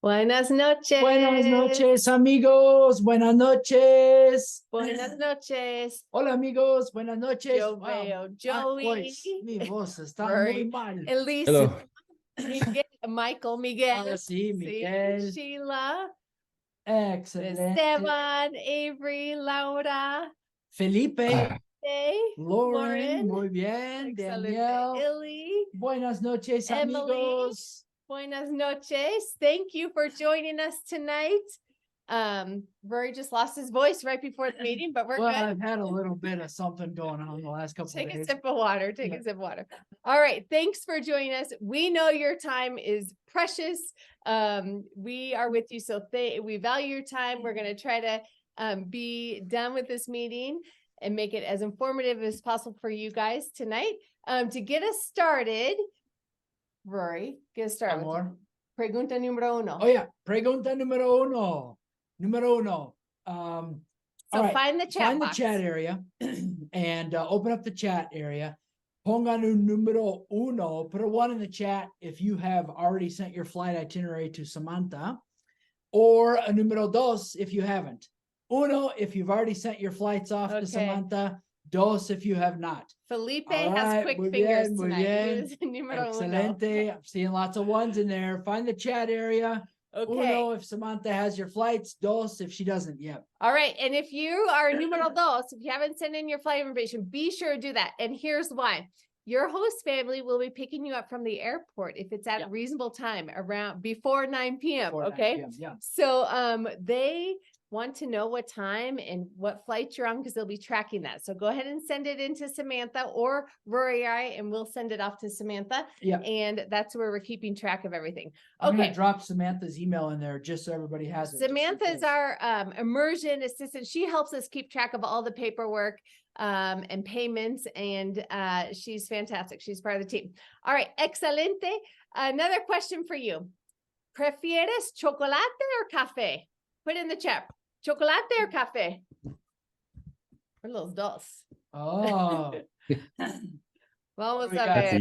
Buenas noches. Buenas noches, amigos. Buenas noches. Buenas noches. Hola, amigos. Buenas noches. Yo veo Joey. Mi voz está Rory, muy mal. Elisa. Hello. Michael, Miguel. Ahora sí, Miguel. Sheila. Excelente. Esteban, Avery, Laura. Felipe. Lauren. Muy bien. Excelente. Daniel. Illy. Buenas noches, Emily. amigos. Buenas noches. Thank you for joining us tonight. Rory just lost his voice right before the meeting, but we're good. I've had a little bit of something going on the last couple of days. Take a sip of water. Take a sip of water. All right. Thanks for joining us. We know your time is precious. We are with you. So we value your time. We're going to try to be done with this meeting and make it as informative as possible for you guys tonight. To get us started, Rory, get us started. Amor. Pregunta número uno. Oh, yeah. Pregunta número uno. Número uno. So right. find the chat box. The chat area and open up the chat area. Pongan un número uno. Put a one in the chat if you have already sent your flight itinerary to Samantha, or a número dos if you haven't. Uno if you've already sent your flights off to Samantha. Dos if you have not. Felipe has quick fingers tonight. Excelente. I'm seeing lots of ones in there. Find the chat area. Okay. Uno if Samantha has your flights. Dos if she doesn't yet. All right. And if you are número dos, if you haven't sent in your flight information, be sure to do that. And here's why. Your host family will be picking you up from the airport if it's at a reasonable time around before 9 p.m. Before okay. 9 p.m., yeah. So they want to know what time and what flight you're on because they'll be tracking that. So go ahead and send it into Samantha or Rory and we'll send it off to Samantha. Yeah. And that's where we're keeping track of everything. I'm going to drop Samantha's email in there just so everybody has it. Samantha is our immersion assistant. She helps us keep track of all the paperwork and payments, and she's fantastic. She's part of the team. All right, excelente. Another question for you. ¿Prefieres chocolate or café? Put it in the chat. Chocolate or café? For los dos. Oh. Vamos a ver. ver.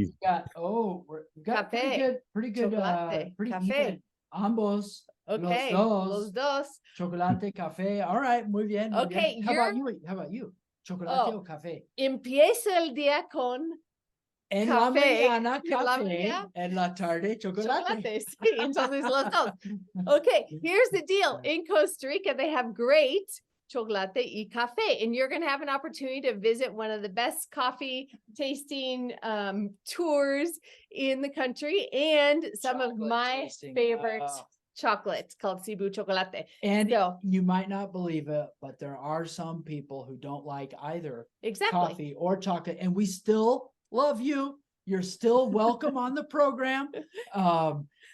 We got pretty good, Chocolate, pretty café. even. Ambos. Okay. Los dos. Los dos. Chocolate, café. All right, muy bien. Muy Okay. bien. How about you? Chocolate o café? Empiezo el día con en café. La mañana café, La mañana. en la tarde chocolate. Sí, entonces los dos. Okay, here's the deal. In Costa Rica, they have great chocolate y café, and you're going to have an opportunity to visit one of the best coffee tasting tours in the country and some of my favorite chocolates called Cebu Chocolate. And you might not believe it, but there are some people who don't like either coffee or chocolate, and we still love you. You're still welcome on the program.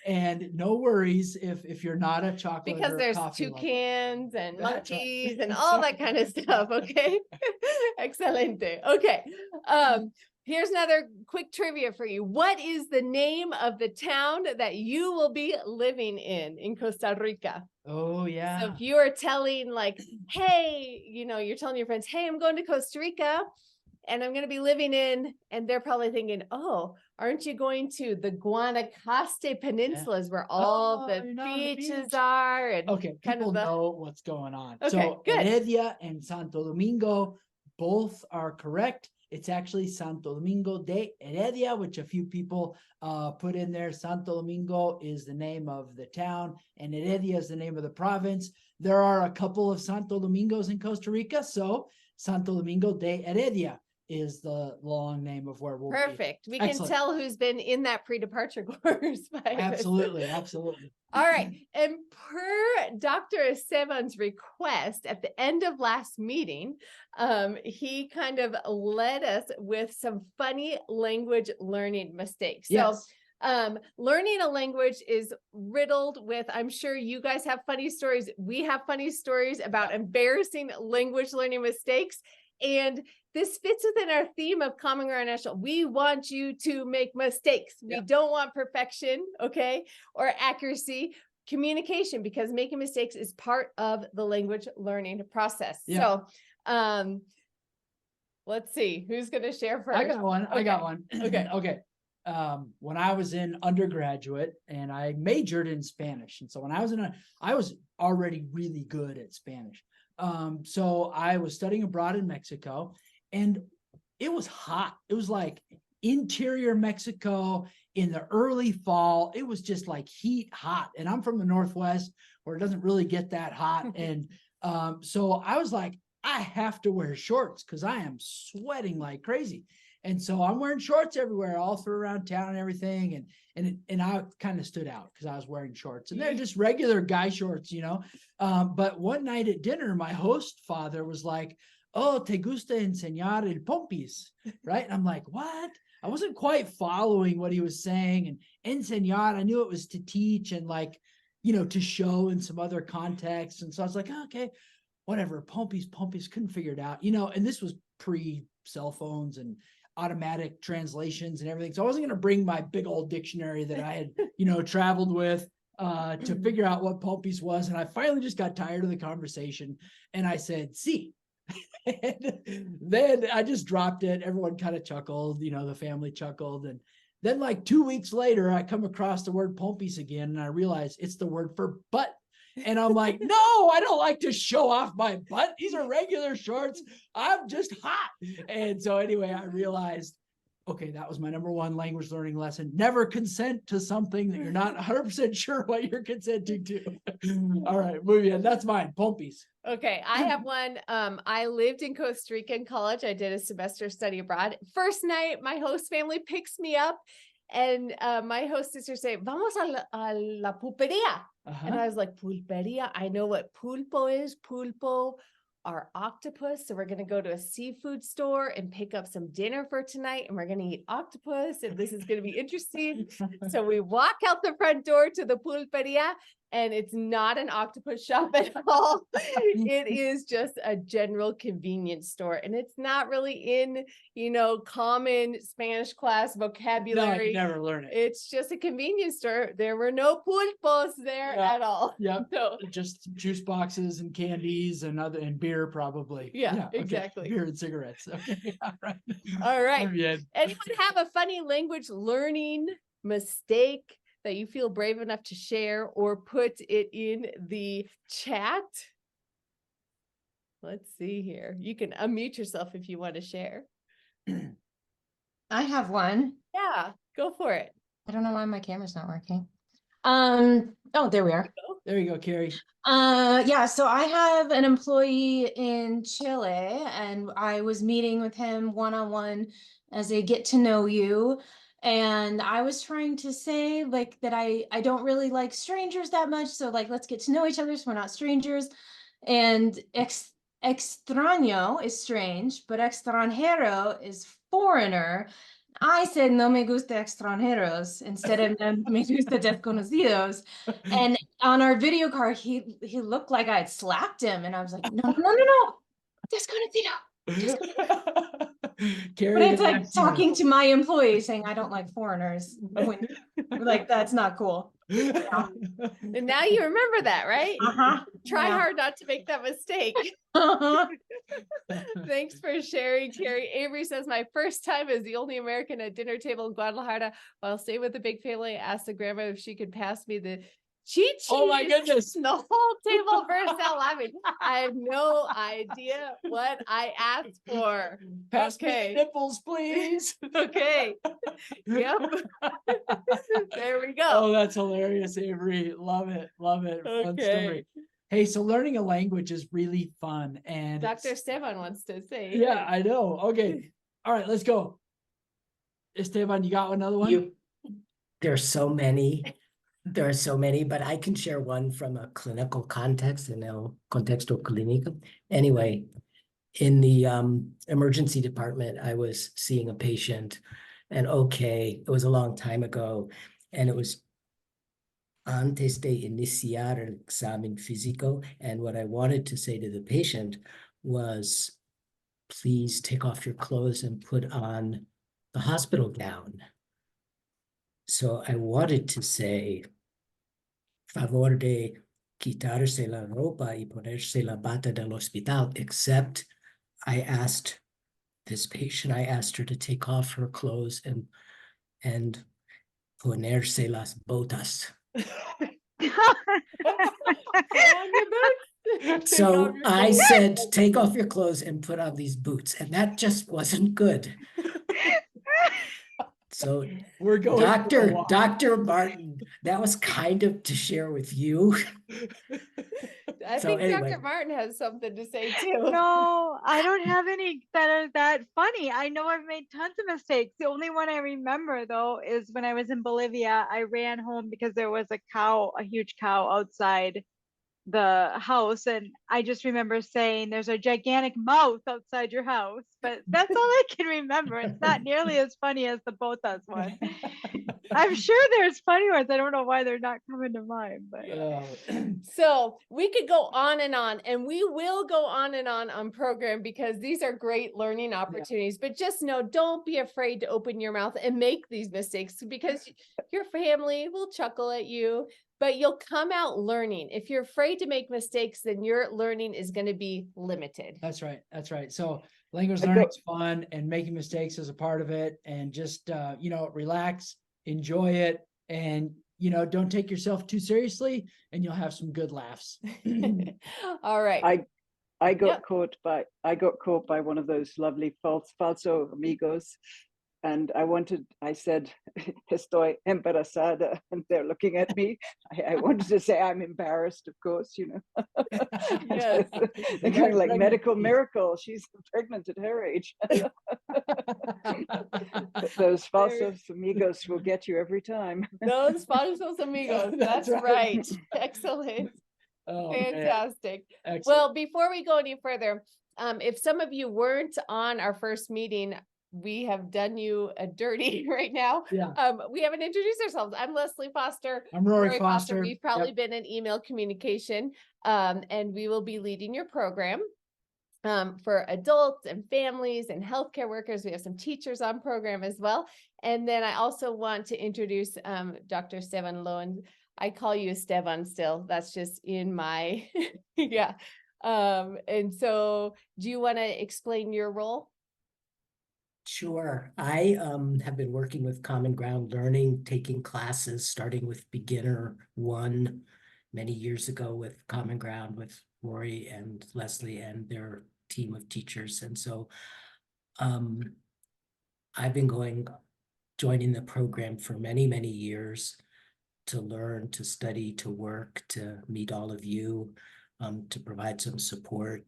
And no worries if you're not a chocolate because there's toucans and monkeys and all that kind of stuff. Okay. Excelente. Okay. Here's another quick trivia for you. What is the name of the town that you will be living in Costa Rica? Oh, yeah. So if you are telling like, hey, you're telling your friends, hey, I'm going to Costa Rica and I'm going to be living in, and they're probably thinking, oh, aren't you going to the Guanacaste Peninsulas where all the beaches are? And people know what's going on. Okay, so good. Heredia and Santo Domingo both are correct. It's actually Santo Domingo de Heredia, which a few people put in there. Santo Domingo is the name of the town, and Heredia is the name of the province. There are a couple of Santo Domingos in Costa Rica, so Santo Domingo de Heredia is the long name of where we'll be. Perfect. We can tell who's been in that pre-departure course. Absolutely. All right. And per Dr. Esteban's request at the end of last meeting, he kind of led us with some funny language learning mistakes. Yes. So learning a language is riddled with, I'm sure you guys have funny stories. We have funny stories about embarrassing language learning mistakes. And this fits within our theme of Common Ground National. We want you to make mistakes. We don't want perfection, okay, or accuracy, communication, because making mistakes is part of the language learning process. So let's see, who's going to share first? I got one. Okay. Okay. when I was in undergraduate and I majored in Spanish. And so when I was I was already really good at Spanish. So I was studying abroad in Mexico, and it was hot. It was like interior Mexico in the early fall. It was just like heat hot. And I'm from the Northwest where it doesn't really get that hot. And so I was like, I have to wear shorts because I am sweating like crazy. And so I'm wearing shorts everywhere, all through around town and everything. And I kind of stood out because I was wearing shorts, and they're just regular guy shorts, you know. But one night at dinner, my host father was like, "Oh, te gusta enseñar el pompis," right? And I'm like, "What?" I wasn't quite following what he was saying. And enseñar, I knew it was to teach and like, you know, to show in some other context. And so I was like, oh, okay, whatever, pompis, couldn't figure it out, you know. And this was pre cell phones and automatic translations and everything. So I wasn't going to bring my big old dictionary that I had, you know, traveled with to figure out what pompis was. And I finally just got tired of the conversation and I said, "See." And then I just dropped it. Everyone kind of chuckled, you know, the family chuckled. And then like 2 weeks later, I come across the word pompis again, and I realize it's the word for butt. And I'm like, no, I don't like to show off my butt. These are regular shorts. I'm just hot. And so anyway, I realized, okay, that was my number one language learning lesson. Never consent to something that you're not 100% sure what you're consenting to. All right, moving on. That's mine. Pompis. Okay, I have one. I lived in Costa Rica in college. I did a semester study abroad. First night, my host family picks me up, and my host sister say, "Vamos a la pulperia." And I was like, "Pulperia? I know what pulpo is. Pulpo are octopus. So we're going to go to a seafood store and pick up some dinner for tonight. And we're going to eat octopus. And this is going to be interesting." So we walk out the front door to the pulperia, and it's not an octopus shop at all. It is just a general convenience store. And it's not really in, you know, common Spanish class vocabulary. No, never learn it. It's just a convenience store. There were no pulpos there at all. Yeah. So just juice boxes and candies and beer probably. Yeah, okay. exactly. Beer and cigarettes. Okay. All right. All right. Anyone have a funny language learning mistake that you feel brave enough to share, or put it in the chat? Let's see here. You can unmute yourself if you want to share. I have one. Yeah, go for it. I don't know why my camera's not working. Oh, there we are. There you go, Carrie. Yeah, so I have an employee in Chile, and I was meeting with him one-on-one as a get to know you. And I was trying to say like that I don't really like strangers that much. So like, let's get to know each other so we're not strangers. And extraño is strange, but extranjero is foreigner. I said, "No me gusta extranjeros," instead of "Me gusta desconocidos." And on our video call, he looked like I had slapped him. And I was like, no, desconocido. But it's like talking to my employee saying, "I don't like foreigners." When, like, that's not cool. Yeah. And now you remember that, right? Try hard not to make that mistake. Thanks for sharing, Carrie. Avery says, "My first time as the only American at dinner table in Guadalajara while staying with the big family. I asked the grandma if she could pass me the cheat sheet." Oh my goodness. The whole table burst out laughing. I have no idea what I asked for. Pass me nipples, please. Okay. Yep. There we go. Oh, that's hilarious, Avery. Love it. Love it. Fun story. Hey, so learning a language is really fun. And Dr. Esteban wants to say. Yeah, I know. Okay. All right, let's go. Esteban, you got another one? There's so many. There are so many, but I can share one from a clinical context, in el contexto clínico. Anyway, in the emergency department, I was seeing a patient, and it was a long time ago, and it was antes de iniciar el examen físico, and what I wanted to say to the patient was, "Please take off your clothes and put on the hospital gown." So I wanted to say, "Favor de quitarse la ropa y ponerse la bata del hospital," except I asked this patient, I asked her to take off her clothes and and ponerse las botas. Put on your boots. Take off So your I clothes. said, take off your clothes and put on these boots. And that just wasn't good. So We're going for a Dr. walk. Dr. Martin, that was kind of to share with you. I So think anyway. Dr. Martin has something to say too. No, I don't have any that are that funny. I know I've made tons of mistakes. The only one I remember though is when I was in Bolivia, I ran home because there was a huge cow outside the house, and I just remember saying there's a gigantic mouth outside your house, but that's all I can remember. It's not nearly as funny as the botas one. I'm sure there's funny ones. I don't know why they're not coming to mind, but So we could go on, and we will go on program because these are great learning opportunities. But just know, don't be afraid to open your mouth and make these mistakes, because your family will chuckle at you, but you'll come out learning. If you're afraid to make mistakes, then your learning is going to be limited. That's right. That's right. So language I learning go- is fun, and making mistakes is a part of it. And just, relax, enjoy it, and, don't take yourself too seriously, and you'll have some good laughs. All right. I got Yep. caught by one of those lovely falso amigos, and I said, estoy embarazada, and they're looking at me. I wanted to say I'm embarrassed, of course, Yes. They're going like, medical miracle, she's pregnant at her age. But those falsos amigos will get you every time. Those falsos amigos. That's That's right. right. Excellent. Oh, man. Fantastic. Excellent. Well, before we go any further, if some of you weren't on our first meeting, we have done you a dirty right now. Yeah. We haven't introduced ourselves. I'm Leslie Foster. I'm Rory Foster. We've probably Yep. been in email communication, and we will be leading your program for adults and families and healthcare workers. We have some teachers on program as well. And then I also want to introduce Dr. Esteban Lowen. I call you Esteban still. That's just in my, yeah. And so do you want to explain your role? Sure. I have been working with Common Ground Learning, taking classes, starting with Beginner 1 many years ago with Common Ground with Rory and Leslie and their team of teachers. And so I've been joining the program for many, many years to learn, to study, to work, to meet all of you, to provide some support.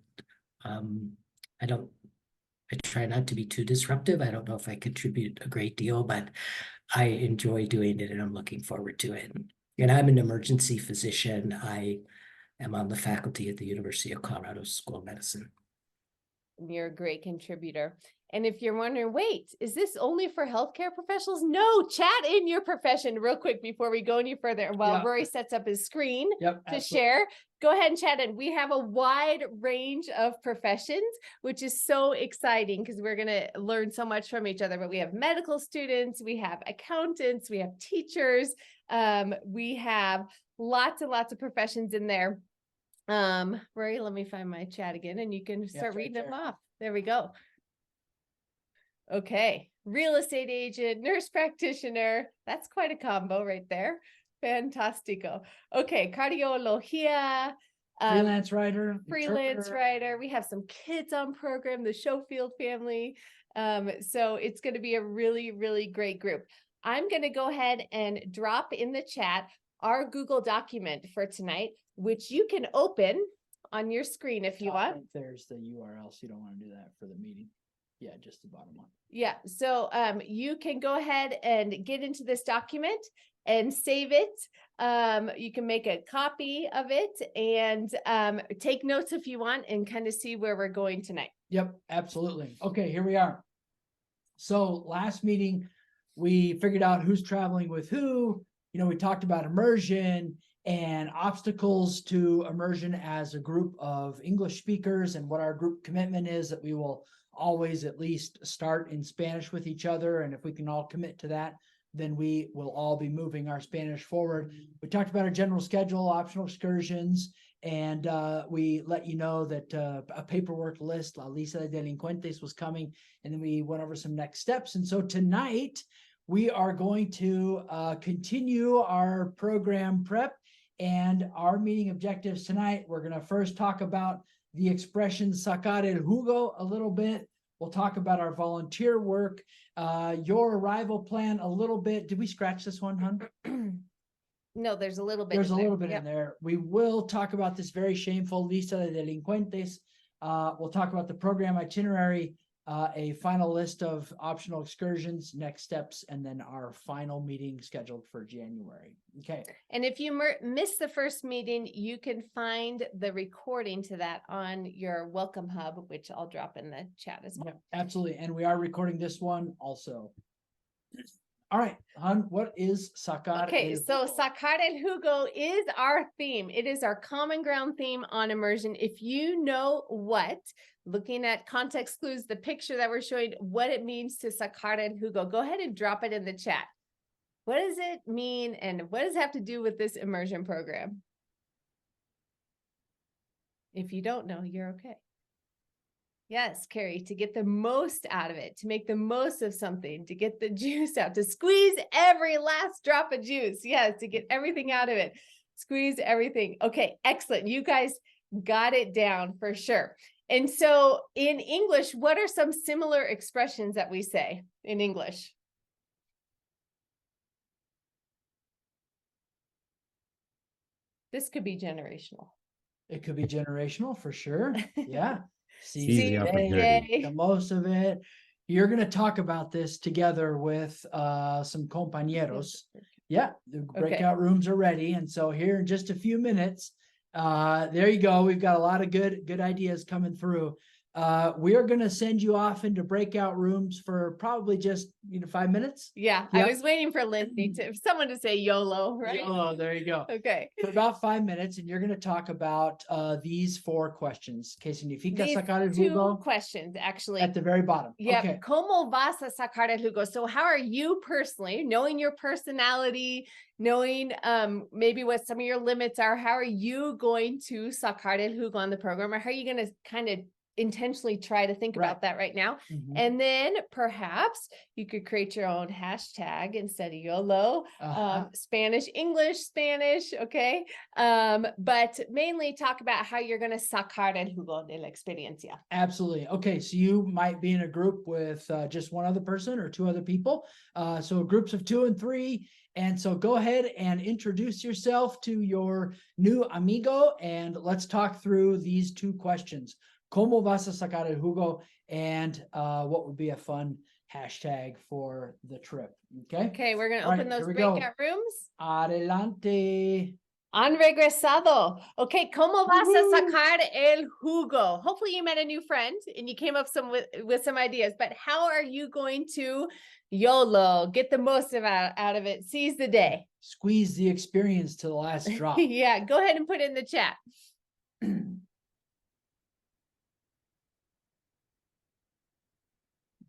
I try not to be too disruptive. I don't know if I contribute a great deal, but I enjoy doing it and I'm looking forward to it. And I'm an emergency physician. I am on the faculty at the University of Colorado School of Medicine. You're a great contributor. And if you're wondering, wait, is this only for healthcare professionals? No, chat in your profession real quick before we go any further. And while Yeah. Rory sets up his screen Yep. to Absolutely. share, go ahead and chat in. We have a wide range of professions, which is so exciting because we're going to learn so much from each other. But we have medical students, we have accountants, we have teachers, we have lots and lots of professions in there. Rory, let me find my chat again and you can start it's right reading them there. off. There we go. Okay. Real estate agent, nurse practitioner. That's quite a combo right there. Fantastico. Okay. Cardiología. Freelance writer. Freelance interpreter. writer. We have some kids on program, the Schofield family. So it's going to be a really, really great group. I'm going to go ahead and drop in the chat our Google document for tonight, which you can open on your screen if you Top want. right there's the URL, so you don't want to do that for the meeting. Yeah, just the bottom one. Yeah, so you can go ahead and get into this document and save it. You can make a copy of it and take notes if you want and kind of see where we're going tonight. Yep, absolutely. Okay, here we are. So last meeting, we figured out who's traveling with who. We talked about immersion and obstacles to immersion as a group of English speakers and what our group commitment is, that we will always at least start in Spanish with each other. And if we can all commit to that, then we will all be moving our Spanish forward. We talked about our general schedule, optional excursions, and we let you know that a paperwork list, La Lista de Delincuentes, was coming. And then we went over some next steps. And so tonight we are going to continue our program prep and our meeting objectives tonight. We're going to first talk about the expression sacar el jugo a little bit. We'll talk about our volunteer work, your arrival plan a little bit. Did we scratch this one, hun? No, there's a little bit. There's a in there. little bit Yep. in there. We will talk about this very shameful lista de delincuentes. We'll talk about the program itinerary, a final list of optional excursions, next steps, and then our final meeting scheduled for January. Okay. And if you missed the first meeting, you can find the recording to that on your Welcome Hub, which I'll drop in the chat as well. Yeah, absolutely. And we are recording this one also. All right, hon, what is sacar Okay, el so jugo? sacar el jugo is our theme. It is our common ground theme on immersion. If you know what, looking at context clues, the picture that we're showing, what it means to sacar el jugo, go ahead and drop it in the chat. What does it mean and what does it have to do with this immersion program? If you don't know, you're okay. Yes, Carrie, to get the most out of it, to make the most of something, to get the juice out, to squeeze every last drop of juice. Yes, to get everything out of it. Squeeze everything. Okay, excellent. You guys got it down for sure. And so in English, what are some similar expressions that we say in English? This could be generational. It could be generational for sure. Yeah. Seize the the day, day. the most of it. You're going to talk about this together with some compañeros. Yeah, the breakout rooms are ready. And so here in just a few minutes, there you go. We've got a lot of good ideas coming through. We are going to send you off into breakout rooms for probably just 5 minutes. Yeah, Yep. I was waiting for Lindsay someone to say YOLO, right? Oh, there you go. Okay. For about 5 minutes, and you're going to talk about these 4 questions. ¿Qué significa These sacar el 2 jugo? questions, actually. At the very bottom. Yeah. Okay. ¿Cómo vas a sacar el jugo? So how are you personally, knowing your personality, knowing maybe what some of your limits are, how are you going to sacar el jugo on the program? Or how are you going to kind of intentionally try to think about that right now? Mhm. And then perhaps you could create your own hashtag instead of YOLO, Spanish, English, Spanish. Okay. But mainly talk about how you're going to sacar el jugo de la experiencia. Absolutely. Okay. So you might be in a group with just one other person or 2 other people. So groups of 2 and 3. And so go ahead and introduce yourself to your new amigo. And let's talk through these 2 questions. ¿Cómo vas a sacar el jugo? And what would be a fun hashtag for the trip? Okay. Okay, we're going to All open right, those here we go. breakout rooms. Adelante. Han regresado. Okay, ¿cómo vas a Woohoo. sacar el jugo? Hopefully you met a new friend and you came up with some ideas, but how are you going to YOLO, get the most out of it, seize the day? Squeeze the experience to the last drop. Yeah, go ahead and put it in the chat.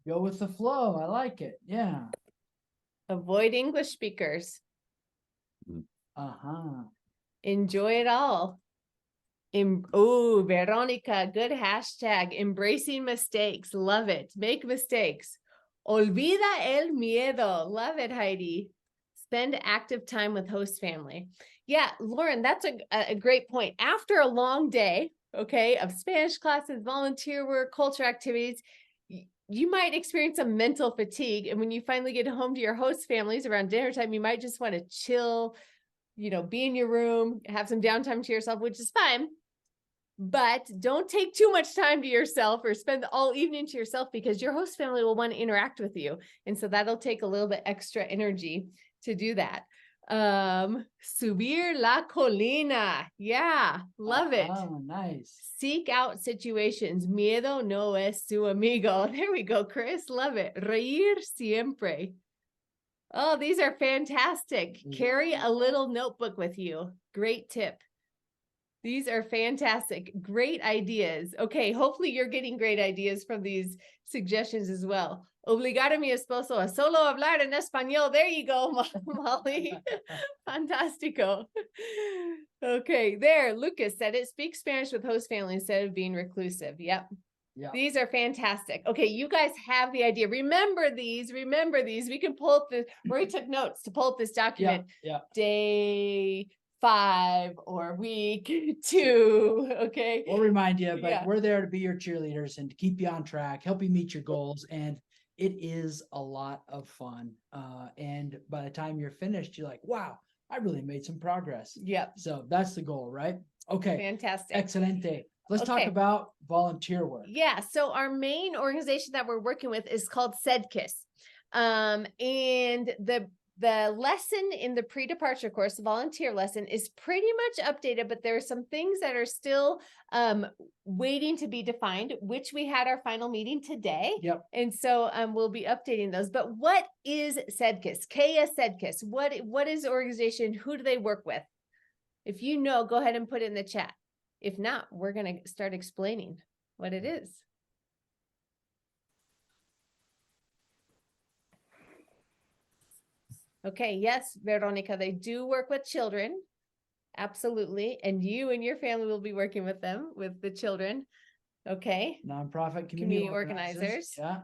Go with the flow. I like it. Yeah. Avoid English speakers. Uh-huh. Enjoy it all. Oh, Veronica, good hashtag. Embracing mistakes. Love it. Make mistakes. Olvida el miedo. Love it, Heidi. Spend active time with host family. Yeah, Lauren, that's a great point. After a long day, okay, of Spanish classes, volunteer work, culture activities, you might experience some mental fatigue. And when you finally get home to your host families around dinner time, you might just want to chill, be in your room, have some downtime to yourself, which is fine. But don't take too much time to yourself or spend all evening to yourself, because your host family will want to interact with you. And so that'll take a little bit extra energy to do that. Subir la colina. Yeah, love it. Oh, nice. Seek out situations. Miedo no es su amigo. There we go, Chris. Love it. Reír siempre. Oh, these are fantastic. Carry a little notebook with you. Great tip. These are fantastic. Great ideas. Okay, hopefully you're getting great ideas from these suggestions as well. Obligar a mi esposo a solo hablar en español. There you go, Molly. Fantastico. Okay, there. Lucas said it. Speak Spanish with host family instead of being reclusive. Yep. Yeah. These are fantastic. Okay, you guys have the idea. Remember these. We can pull up the, Rory took notes to pull up this Yeah, document. yeah. Day 5 or week 2. Okay. We'll remind you, but Yeah. we're there to be your cheerleaders and to keep you on track, help you meet your goals. And it is a lot of fun. And by the time you're finished, you're like, wow, I really made some progress. Yep. So that's the goal, right? Okay. Fantastic. Excelente. Let's talk Okay. about volunteer work. Yeah. So our main organization that we're working with is called SEDKIS. And the lesson in the pre-departure course, the volunteer lesson, is pretty much updated, but there are some things that are still waiting to be defined, which we had our final meeting today. Yep. And so we'll be updating those. But what is SEDKIS? Kaya SEDKIS. What is the organization? Who do they work with? If you know, go ahead and put it in the chat. If not, we're going to start explaining what it is. Okay, yes, Veronica, they do work with children. Absolutely. And you and your family will be working with them, with the children. Okay. Nonprofit Community community organizers. organizers. Yeah.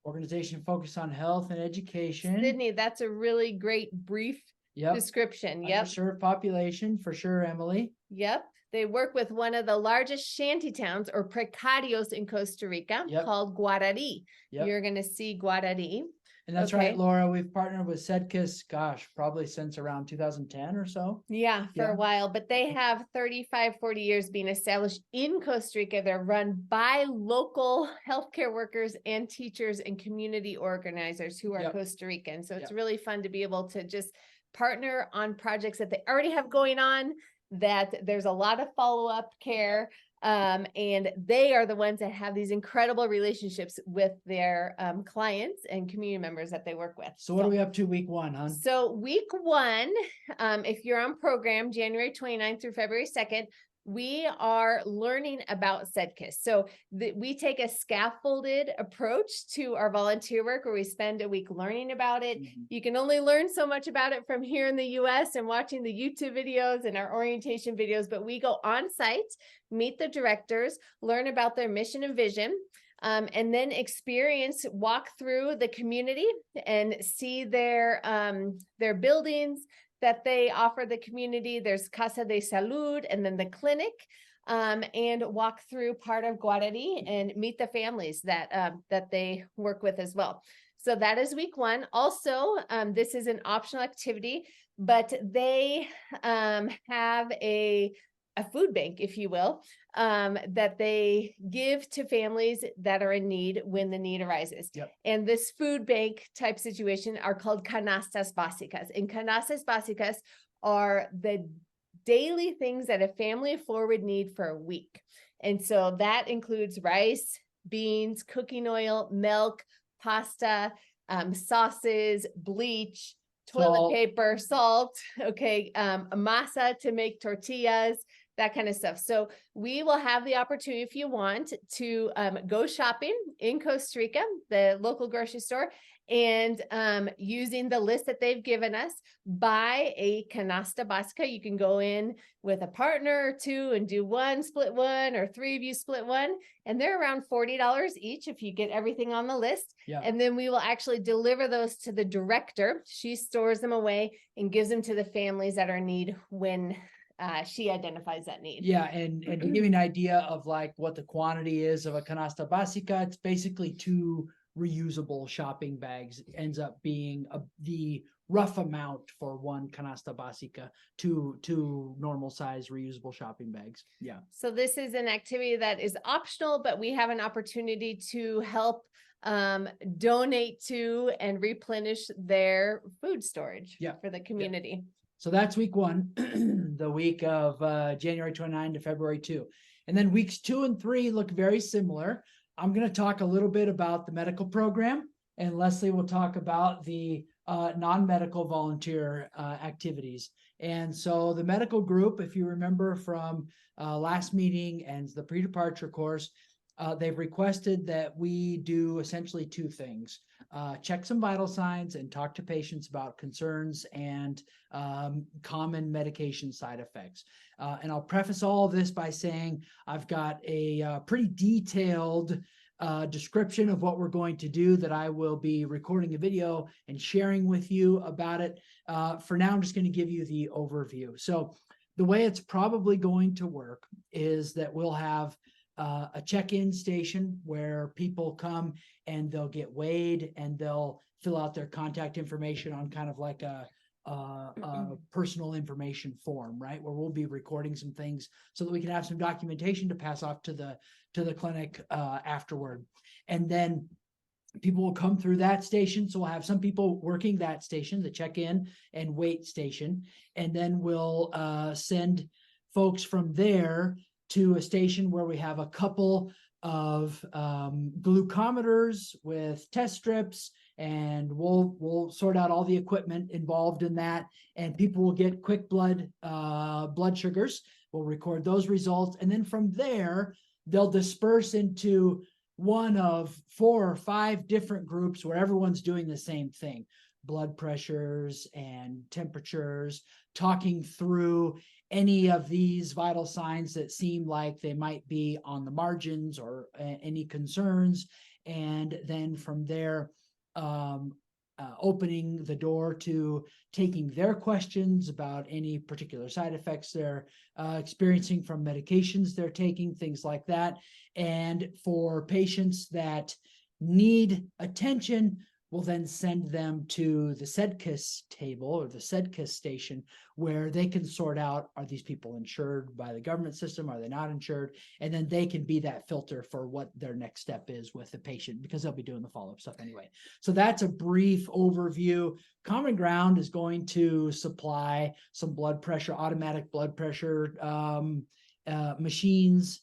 Organization focused on health and education. Sydney, that's a really great brief Yep. description. Yep. Underserved population for sure, Emily. Yep. They work with one of the largest shanty towns or precarios in Costa Rica Yep. called Guarari. Yep. You're going to see Guarari. And that's Okay. right, Laura. We've partnered with SEDKIS, gosh, probably since around 2010 or so. Yeah, for Yeah. a while, but they have 35, 40 years being established in Costa Rica. They're run by local healthcare workers and teachers and community organizers who are Yep. Costa Rican. So it's Yep. really fun to be able to just partner on projects that they already have going on, that there's a lot of follow-up care. And they are the ones that have these incredible relationships with their clients and community members that they work with. So what are we up to week 1, hon? So week 1, if you're on program, January 29th through February 2nd, we are learning about SEDKIS. So we take a scaffolded approach to our volunteer work where we spend a week learning about it. Mhm. You can only learn so much about it from here in the US and watching the YouTube videos and our orientation videos, but we go on site, meet the directors, learn about their mission and vision, and then walk through the community and see their buildings that they offer the community. There's Casa de Salud and then the clinic, and walk through part of Guarari and meet the families that they work with as well. So that is week 1. Also, this is an optional activity, but they have a food bank, if you will, that they give to families that are in need when the need arises. Yep. And this food bank type situation are called canastas básicas. And canastas básicas are the daily things that a family of 4 would need for a week. And so that includes rice, beans, cooking oil, milk, pasta, sauces, bleach, toilet Salt. paper, salt, okay, masa to make tortillas, that kind of stuff. So we will have the opportunity, if you want, to go shopping in Costa Rica, the local grocery store, and using the list that they've given us, buy a canasta básica. You can go in with a partner or 2 and do 1, split 1, or 3 of you split 1. And they're around $40 each if you get everything on the list. Yeah. And then we will actually deliver those to the director. She stores them away and gives them to the families that are in need when she identifies that need. Yeah, and to give you an idea of like what the quantity is of a canasta básica, it's basically 2 reusable shopping bags. It ends up being the rough amount for 1 canasta básica, 2 normal size reusable shopping bags. Yeah. So this is an activity that is optional, but we have an opportunity to help donate to and replenish their food storage for the community. So that's week 1, the week of January 29 to February 2. And then weeks 2 and 3 look very similar. I'm going to talk a little bit about the medical program, and Leslie will talk about the non-medical volunteer activities. And so the medical group, if you remember from last meeting and the pre-departure course, they've requested that we do essentially 2 things. check some vital signs and talk to patients about concerns and common medication side effects. And I'll preface all of this by saying I've got a pretty detailed description of what we're going to do that I will be recording a video and sharing with you about it. For now, I'm just going to give you the overview. So the way it's probably going to work is that we'll have a check-in station where people come and they'll get weighed and they'll fill out their contact information on kind of like a personal information form, right? Where we'll be recording some things so that we can have some documentation to pass off to the clinic afterward. And then people will come through that station. So we'll have some people working that station, the check-in and wait station. And then we'll send folks from there to a station where we have a couple of glucometers with test strips, and we'll sort out all the equipment involved in that. And people will get quick blood sugars. We'll record those results. And then from there, they'll disperse into one of 4 or 5 different groups where everyone's doing the same thing: blood pressures and temperatures, talking through any of these vital signs that seem like they might be on the margins or any concerns. And then from there, opening the door to taking their questions about any particular side effects they're experiencing from medications they're taking, things like that. And for patients that need attention, we'll then send them to the SEDCIS table or the SEDCIS station, where they can sort out, are these people insured by the government system? Are they not insured? And then they can be that filter for what their next step is with the patient, because they'll be doing the follow-up stuff anyway. So that's a brief overview. Common Ground is going to supply some blood pressure, automatic blood pressure machines.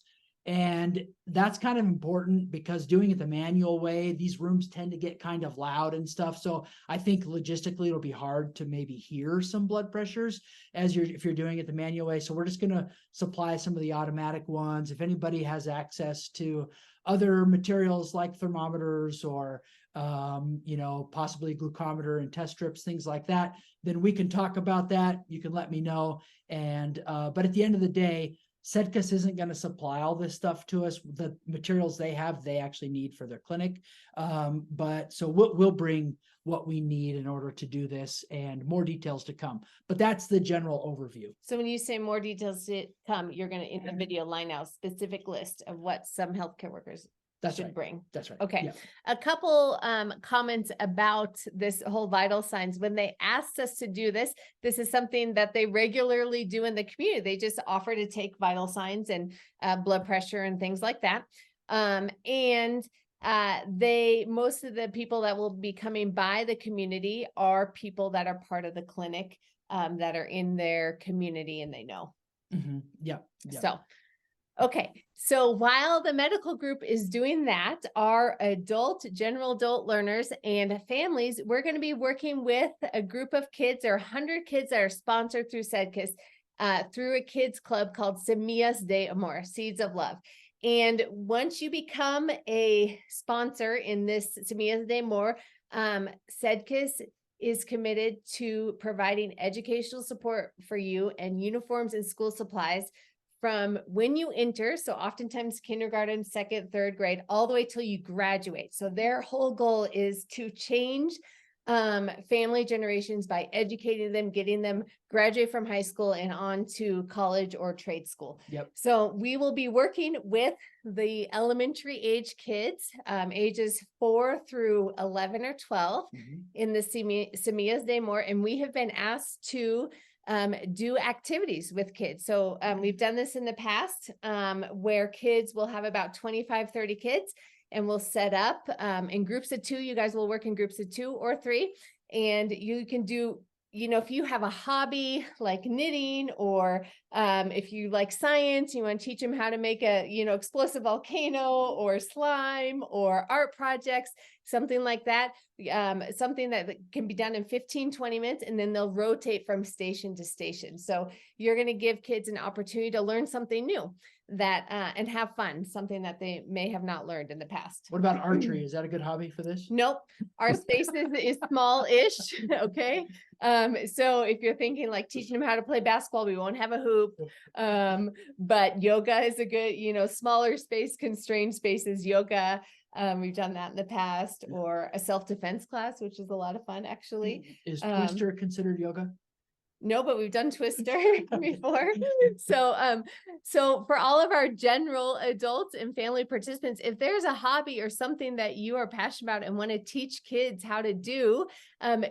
And that's kind of important because doing it the manual way, these rooms tend to get kind of loud and stuff. So I think logistically it'll be hard to maybe hear some blood pressures if you're doing it the manual way. So we're just going to supply some of the automatic ones. If anybody has access to other materials like thermometers or possibly glucometer and test strips, things like that, then we can talk about that. You can let me know. And but at the end of the day, SEDCIS isn't going to supply all this stuff to us. The materials they have, they actually need for their clinic. But so we'll bring what we need in order to do this, and more details to come. But that's the general overview. So when you say more details to come, you're going to, in the video, line out specific list of what some healthcare workers should bring. That's right. Okay. Yeah. A couple comments about this whole vital signs. When they asked us to do this, this is something that they regularly do in the community. They just offer to take vital signs and blood pressure and things like that. Most of the people that will be coming by the community are people that are part of the clinic, that are in their community and they know. Mm-hmm. Yeah. So, okay. So while the medical group is doing that, our general adult learners and families, we're going to be working with a group of kids, or 100 kids that are sponsored through SEDCIS, through a kids club called Semillas de Amor, Seeds of Love. And once you become a sponsor in this Semillas de Amor, SEDCIS is committed to providing educational support for you and uniforms and school supplies from when you enter. So oftentimes kindergarten, 2nd, 3rd grade, all the way till you graduate. So their whole goal is to change family generations by educating them, getting them graduate from high school and on to college or trade school. Yep. So we will be working with the elementary age kids, ages 4 through 11 or 12 in the Semillas de Amor. And we have been asked to do activities with kids. So we've done this in the past, where kids will have about 25, 30 kids, and we'll set up in groups of 2. You guys will work in groups of 2 or 3, and you can do, if you have a hobby like knitting or If you like science, you want to teach them how to make a, explosive volcano or slime or art projects, something like that. Something that can be done in 15-20 minutes, and then they'll rotate from station to station. So you're going to give kids an opportunity to learn something new that and have fun, something that they may have not learned in the past. What about archery? Is that a good hobby for this? Nope. Our space is small-ish. Okay. So if you're thinking like teaching them how to play basketball, we won't have a hoop. But yoga is a good, smaller space, constrained spaces, yoga. We've done that in the past, or a self-defense class, which is a lot of fun, actually. Is Twister considered yoga? No, but we've done Twister before. So for all of our general adults and family participants, if there's a hobby or something that you are passionate about and want to teach kids how to do,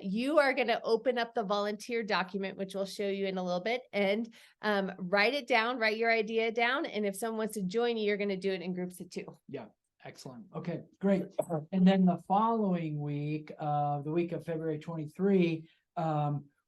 you are going to open up the volunteer document, which we'll show you in a little bit, and write it down, write your idea down. And if someone wants to join you, you're going to do it in groups of 2. Yeah. Excellent. Okay, great. And then the following week, the week of February 23,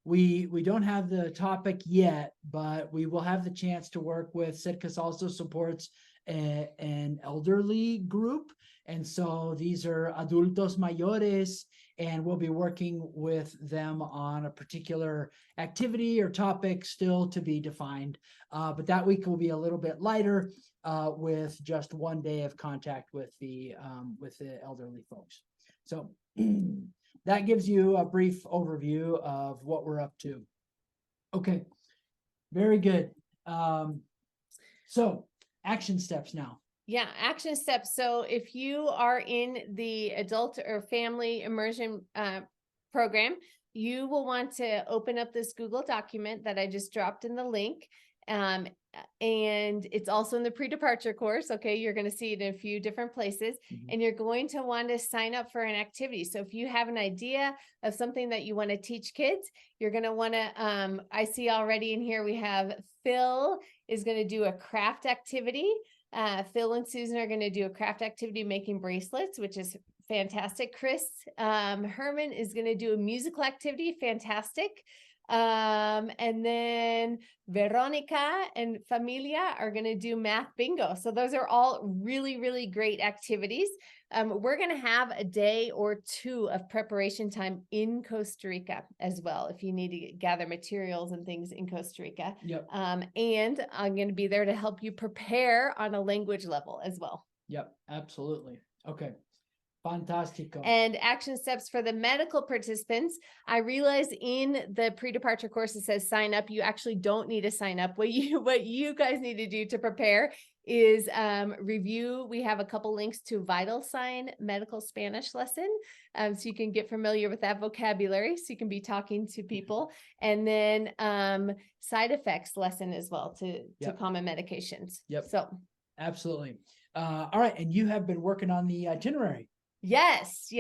we don't have the topic yet, but we will have the chance to work with Sitcas also supports an elderly group. And so these are adultos mayores, and we'll be working with them on a particular activity or topic still to be defined. But that week will be a little bit lighter with just one day of contact with the elderly folks. So that gives you a brief overview of what we're up to. Okay, very good. So action steps now. Yeah, action steps. So if you are in the adult or family immersion program, you will want to open up this Google document that I just dropped in the link. And it's also in the pre-departure course. Okay, you're going to see it in a few different places, and you're going to want to sign up for an activity. So if you have an idea of something that you want to teach kids, you're going to want to, I see already in here, we have Phil is going to do a craft activity. Phil and Susan are going to do a craft activity making bracelets, which is fantastic. Chris Herman is going to do a musical activity. Fantastic. And then Veronica and Familia are going to do math bingo. So those are all really, really great activities. We're going to have a day or 2 of preparation time in Costa Rica as well, if you need to gather materials and things in Costa Rica. Yep. And I'm going to be there to help you prepare on a language level as well. Yep, absolutely. Okay. Fantastico. And action steps for the medical participants. I realize in the pre-departure course, it says sign up. You actually don't need to sign up. What you guys need to do to prepare is review. We have a couple links to Vital Sign medical Spanish lesson. So you can get familiar with that vocabulary. So you can be talking to people. And then side effects lesson as well to common medications. Yep. So absolutely. All right. And you have been working on the itinerary. Yes.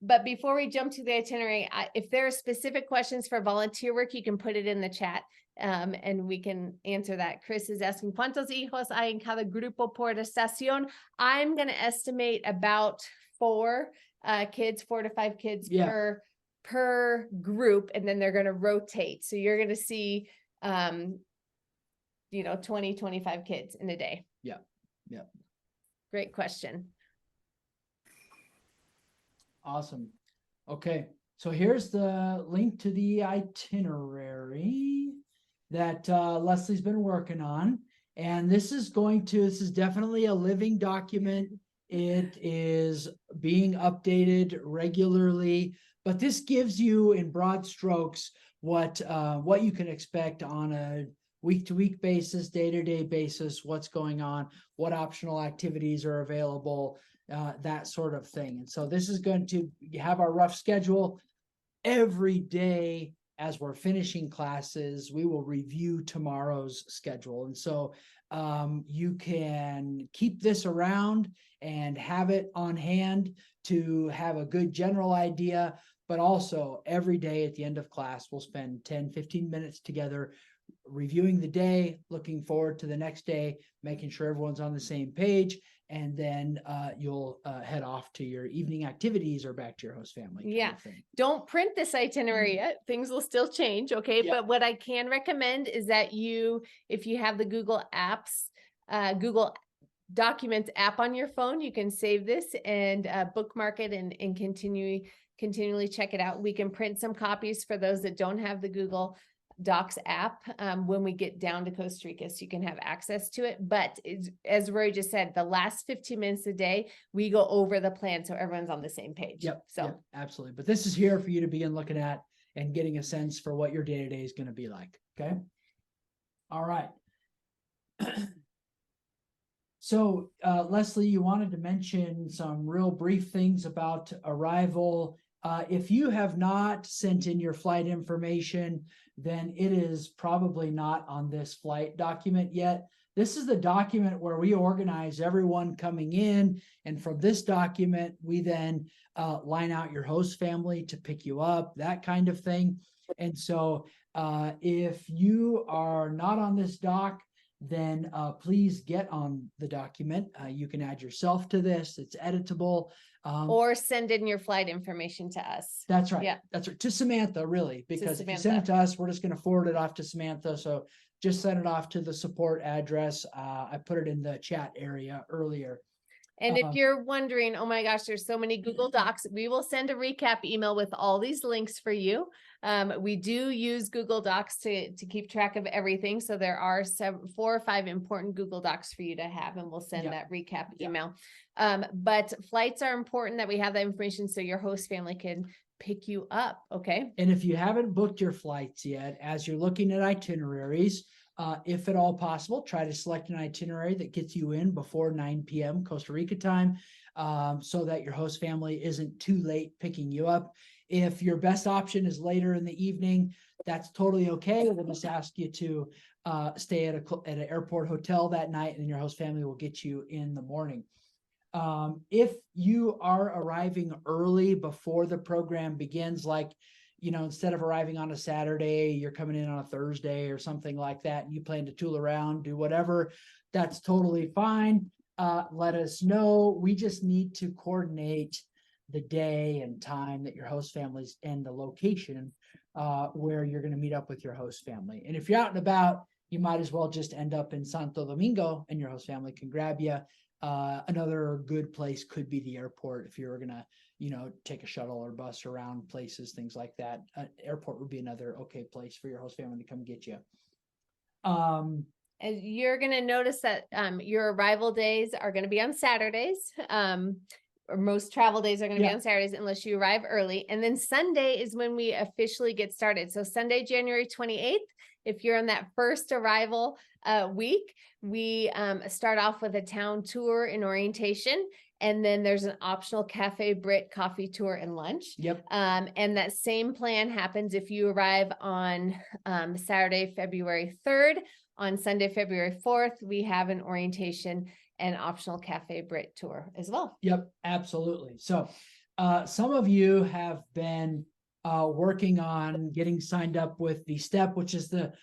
But before we jump to the itinerary, if there are specific questions for volunteer work, you can put it in the chat and we can answer that. Chris is asking, ¿Cuántos hijos hay en cada grupo por estación? I'm going to estimate about 4 kids, 4 to 5 kids per group, and then they're going to rotate. So you're going to see, 20, 25 kids in a day. Yeah. Great question. Awesome. Okay. So here's the link to the itinerary that Leslie's been working on. And this is definitely a living document. It is being updated regularly, but this gives you in broad strokes what you can expect on a week-to-week basis, day-to-day basis, what's going on, what optional activities are available, that sort of thing. And so this is going to have our rough schedule. Every day as we're finishing classes, we will review tomorrow's schedule. And so you can keep this around and have it on hand to have a good general idea, but also every day at the end of class, we'll spend 10, 15 minutes together reviewing the day, looking forward to the next day, making sure everyone's on the same page, and then you'll head off to your evening activities or back to your host family. Yeah. Kind of thing. Don't print this itinerary yet. Things will still change. Okay. Yeah. But what I can recommend is that if you have the Google Apps, Google Documents app on your phone, you can save this and bookmark it and continually check it out. We can print some copies for those that don't have the Google Docs app when we get down to Costa Rica, so you can have access to it. But as Rory just said, the last 15 minutes a day, we go over the plan so everyone's on the same page. Yep. So yep, absolutely. But this is here for you to begin looking at and getting a sense for what your day-to-day is going to be like. Okay. All right. So, Leslie, you wanted to mention some real brief things about arrival. If you have not sent in your flight information, then it is probably not on this flight document yet. This is the document where we organize everyone coming in. And from this document, we then line out your host family to pick you up, that kind of thing. And so if you are not on this doc, then please get on the document. You can add yourself to this. It's editable. or send in your flight information to us. That's right. Yeah. That's right. To Samantha, really, because if you send it Samantha. to us, we're just going to forward it off to Samantha. So just send it off to the support address. I put it in the chat area earlier. And if you're wondering, oh my gosh, there's so many Google Docs, we will send a recap email with all these links for you. We do use Google Docs to keep track of everything. So there are 4 or 5 important Google Docs for you to have, and we'll send Yeah. that recap Yeah. email. But flights are important that we have that information so your host family can pick you up. Okay. And if you haven't booked your flights yet, as you're looking at itineraries, if at all possible, try to select an itinerary that gets you in before 9 p.m. Costa Rica time, so that your host family isn't too late picking you up. If your best option is later in the evening, that's totally okay. We'll just ask you to stay at an airport hotel that night, and your host family will get you in the morning. If you are arriving early before the program begins, like, instead of arriving on a Saturday, you're coming in on a Thursday or something like that, and you plan to tool around, do whatever, that's totally fine. Let us know. We just need to coordinate the day and time that your host families and the location where you're going to meet up with your host family. And if you're out and about, you might as well just end up in Santo Domingo and your host family can grab you. Another good place could be the airport if you're going to, take a shuttle or bus around places, things like that. Airport would be another okay place for your host family to come get you. And you're going to notice that your arrival days are going to be on Saturdays. Or most travel days are going to be Yeah. on Saturdays unless you arrive early. And then Sunday is when we officially get started. So Sunday, January 28th, if you're on that first arrival week, we start off with a town tour and orientation. And then there's an optional Cafe Brit coffee tour and lunch. Yep. And that same plan happens if you arrive on Saturday, February 3rd. On Sunday, February 4th, we have an orientation and optional Cafe Brit tour as well. Yep, absolutely. So some of you have been working on getting signed up with the STEP, which is the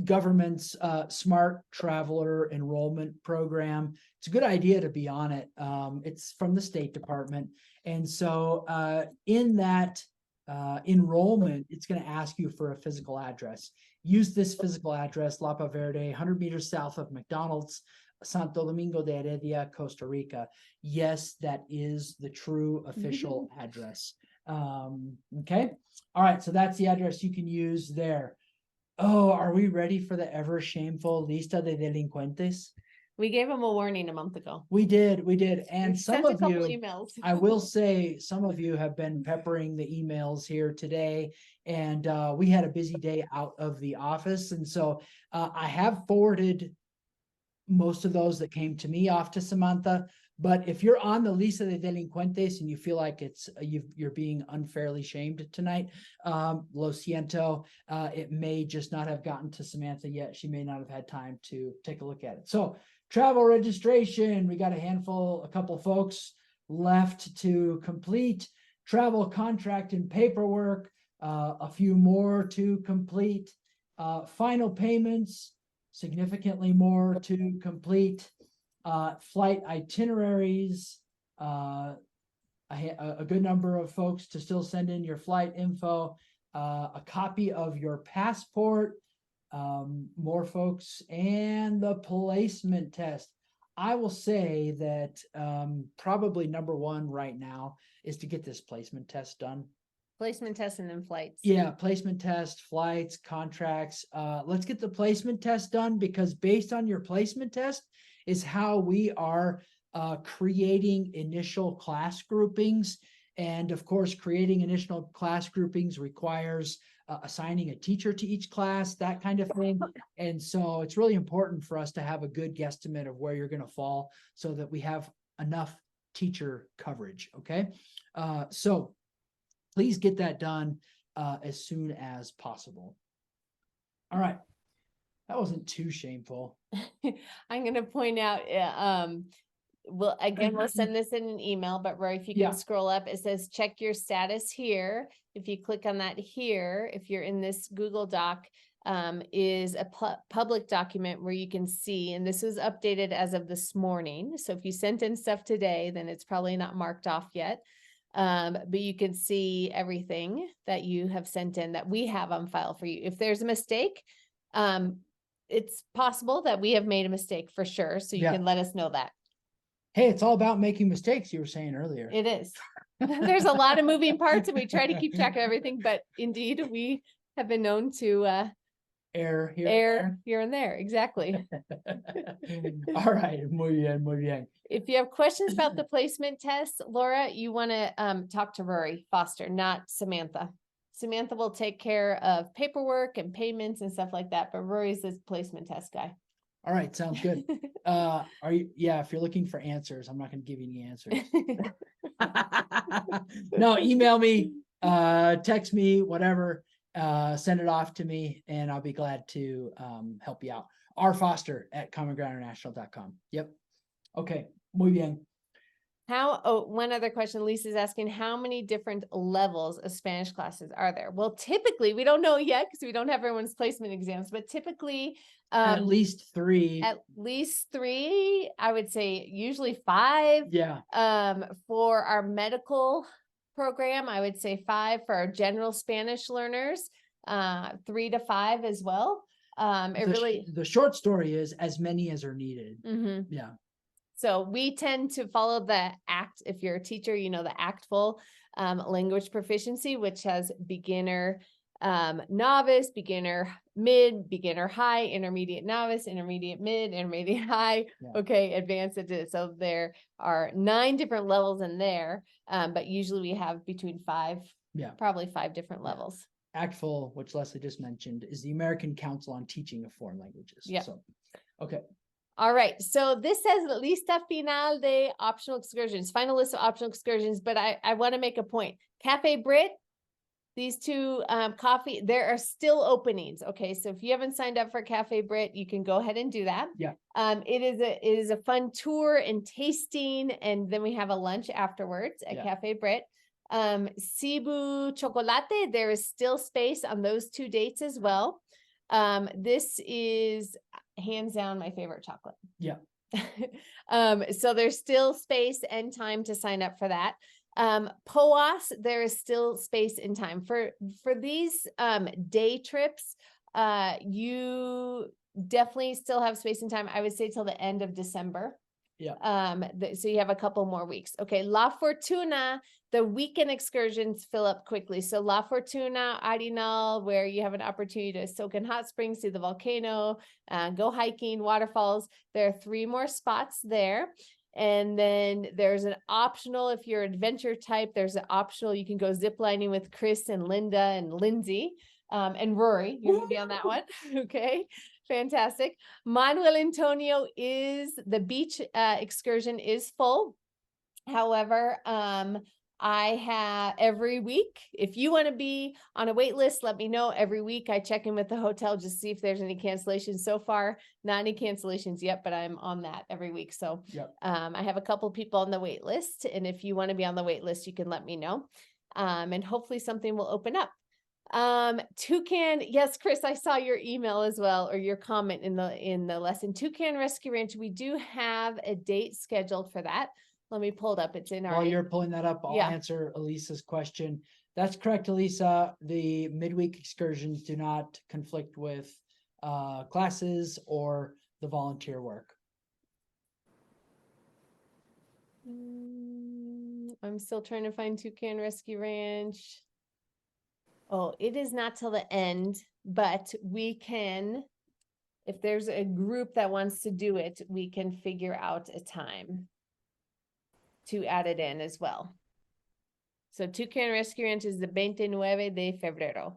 government's Smart Traveler Enrollment Program. It's a good idea to be on it. It's from the State Department. And so in that enrollment, it's going to ask you for a physical address. Use this physical address, Lapa Verde, 100 meters south of McDonald's, Santo Domingo de Heredia, Costa Rica. Yes, that is the true official address. Okay. All right. So that's the address you can use there. Oh, are we ready for the ever shameful lista de delincuentes? We gave them a warning a month ago. We did. And We've some sent a of couple you, emails. I will say, some of you have been peppering the emails here today, and we had a busy day out of the office. And so I have forwarded most of those that came to me off to Samantha. But if you're on the lista de delincuentes and you feel like you're being unfairly shamed tonight, lo siento, it may just not have gotten to Samantha yet. She may not have had time to take a look at it. So travel registration, we got a couple folks left to complete. Travel contract and paperwork, a few more to complete. Final payments, significantly more to complete. Flight itineraries, a good number of folks to still send in your flight info, a copy of your passport, more folks, and the placement test. I will say that probably number one right now is to get this placement test done. Placement test and then flights. Yeah, placement test, flights, contracts. Let's get the placement test done, because based on your placement test is how we are creating initial class groupings. And of course, creating initial class groupings requires assigning a teacher to each class, that kind of thing. And so it's really important for us to have a good guesstimate of where you're going to fall so that we have enough teacher coverage. Okay. So please get that done as soon as possible. All right. That wasn't too shameful. I'm going to point out, we'll send this in an email, but Roy, if you can Yeah. scroll up, it says check your status here. If you click on that here, if you're in this Google Doc, is a public document where you can see, and this was updated as of this morning. So if you sent in stuff today, then it's probably not marked off yet. But you can see everything that you have sent in that we have on file for you. If there's a mistake, it's possible that we have made a mistake for sure. So you Yeah. can let us know that. Hey, it's all about making mistakes, you were saying earlier. It is. There's a lot of moving parts and we try to keep track of everything, but indeed we have been known to Error here. err here and there. Exactly. All right. Muy bien, muy bien. If you have questions about the placement test, Laura, you want to talk to Rory Foster, not Samantha. Samantha will take care of paperwork and payments and stuff like that, but Rory's this placement test guy. All right, sounds good. Are you, yeah, if you're looking for answers, I'm not going to give you any answers. No, email me, text me, whatever, send it off to me and I'll be glad to help you out. rfoster@commongroundinternational.com. Yep. Okay. Muy bien. One other question, Lisa's asking, how many different levels of Spanish classes are there? Well, typically, we don't know yet because we don't have everyone's placement exams, but typically At least 3. At least 3, I would say usually 5. Yeah. For our medical program, I would say 5. For our general Spanish learners, 3 to 5 as well. The short story is as many as are needed. Mm-hmm. Yeah. So we tend to follow the ACT. If you're a teacher, you know the ACTful language proficiency, which has beginner, novice, beginner, mid, beginner, high, intermediate, novice, intermediate, mid, intermediate, high. Yeah. Okay, advanced. So there are 9 different levels in there, but usually we have between 5, probably 5 different levels. ACTful, which Leslie just mentioned, is the American Council on Teaching of Foreign Languages. Yeah. So, okay. All right. So this says lista final de optional excursions, final list of optional excursions, but I want to make a point. Cafe Brit, these 2 coffee, there are still openings. Okay. So if you haven't signed up for Cafe Brit, you can go ahead and do that. Yeah. It is a fun tour and tasting, and then we have a lunch afterwards at Cafe Brit. Cebu Chocolate, there is still space on those 2 dates as well. This is hands down my favorite chocolate. Yeah. So there's still space and time to sign up for that. POAS, there is still space and time for these day trips. You definitely still have space and time. I would say till the end of December. Yeah. So you have a couple more weeks. Okay. La Fortuna, the weekend excursions fill up quickly. So La Fortuna, Arenal, where you have an opportunity to soak in hot springs, see the volcano, go hiking, waterfalls. There are 3 more spots there. And then there's an optional, if you're adventure type, there's an optional, you can go ziplining with Chris and Linda and Lindsay, and Rory. You're going to be on that one. Okay. Fantastic. Manuel Antonio is the beach excursion is full. However, I have every week, if you want to be on a wait list, let me know. Every week I check in with the hotel, just see if there's any cancellations. So far, not any cancellations yet, but I'm on that every week. So I have a couple people on the wait list. And if you want to be on the wait list, you can let me know. And hopefully something will open up. Toucan, yes, Chris, I saw your email as well, or your comment in the lesson. Toucan Rescue Ranch, we do have a date scheduled for that. Let me pull it up. It's in our. While you're pulling that up, I'll Yeah. answer Elisa's question. That's correct, Elisa. The midweek excursions do not conflict with classes or the volunteer work. I'm still trying to find Toucan Rescue Ranch. Oh, it is not till the end, but we can, if there's a group that wants to do it, we can figure out a time to add it in as well. So Toucan Rescue Ranch is the 29 de febrero.